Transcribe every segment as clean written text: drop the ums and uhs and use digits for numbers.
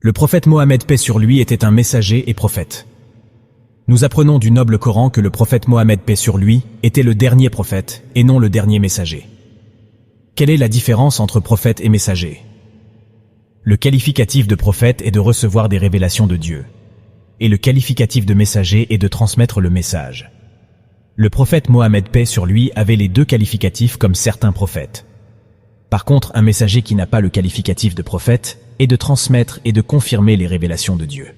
Le prophète Mohammed, paix sur lui, était un messager et prophète. Nous apprenons du noble Coran que le prophète Mohammed, paix sur lui, était le dernier prophète et non le dernier messager. Quelle est la différence entre prophète et messager? Le qualificatif de prophète est de recevoir des révélations de Dieu, et le qualificatif de messager est de transmettre le message. Le prophète Mohammed, paix sur lui, avait les deux qualificatifs comme certains prophètes. Par contre, un messager qui n'a pas le qualificatif de prophète est de transmettre et de confirmer les révélations de Dieu.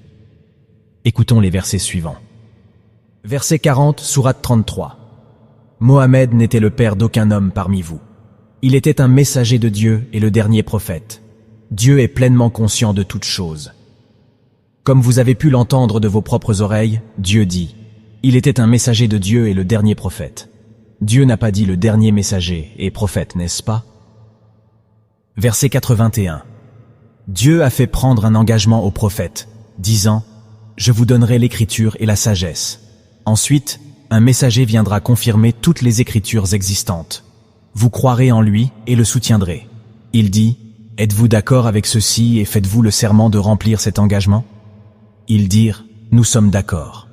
Écoutons les versets suivants. Verset 40, sourate 33. Mohammed n'était le père d'aucun homme parmi vous. Il était un messager de Dieu et le dernier prophète. Dieu est pleinement conscient de toutes choses. Comme vous avez pu l'entendre de vos propres oreilles, Dieu dit, il était un messager de Dieu et le dernier prophète. Dieu n'a pas dit le dernier messager et prophète, n'est-ce pas? Verset 81. Dieu a fait prendre un engagement au prophète, disant « Je vous donnerai l'écriture et la sagesse. Ensuite, un messager viendra confirmer toutes les écritures existantes. Vous croirez en lui et le soutiendrez. » Il dit « Êtes-vous d'accord avec ceci et faites-vous le serment de remplir cet engagement ?» Ils dirent « Nous sommes d'accord. »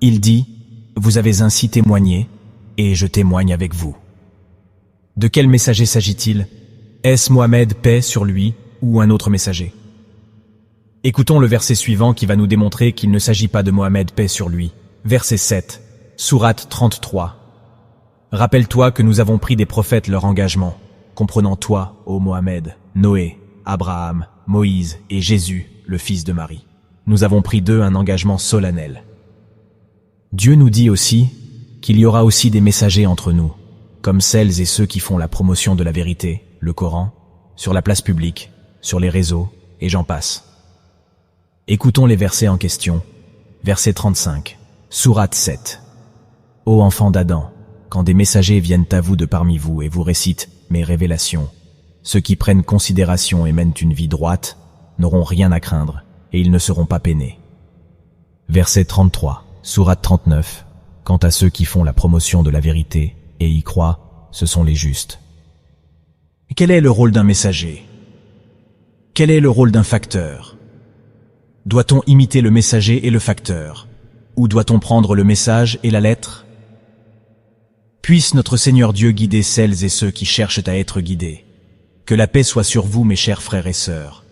Il dit « Vous avez ainsi témoigné, et je témoigne avec vous. » De quel messager s'agit-il? Est-ce Mohammed, paix sur lui, ou un autre messager? Écoutons le verset suivant qui va nous démontrer qu'il ne s'agit pas de Mohammed, paix sur lui. Verset 7, sourate 33. Rappelle-toi que nous avons pris des prophètes leur engagement, comprenant toi, ô Mohammed, Noé, Abraham, Moïse et Jésus, le fils de Marie. Nous avons pris d'eux un engagement solennel. Dieu nous dit aussi qu'il y aura aussi des messagers entre nous, comme celles et ceux qui font la promotion de la vérité, le Coran, sur la place publique, sur les réseaux, et j'en passe. Écoutons les versets en question. Verset 35, sourate 7. Ô enfants d'Adam, quand des messagers viennent à vous de parmi vous et vous récitent mes révélations, ceux qui prennent considération et mènent une vie droite n'auront rien à craindre, et ils ne seront pas peinés. Verset 33, sourate 39. Quant à ceux qui font la promotion de la vérité et y croient, ce sont les justes. Quel est le rôle d'un messager? Quel est le rôle d'un facteur? Doit-on imiter le messager et le facteur? Ou doit-on prendre le message et la lettre? Puisse notre Seigneur Dieu guider celles et ceux qui cherchent à être guidés. Que la paix soit sur vous, mes chers frères et sœurs.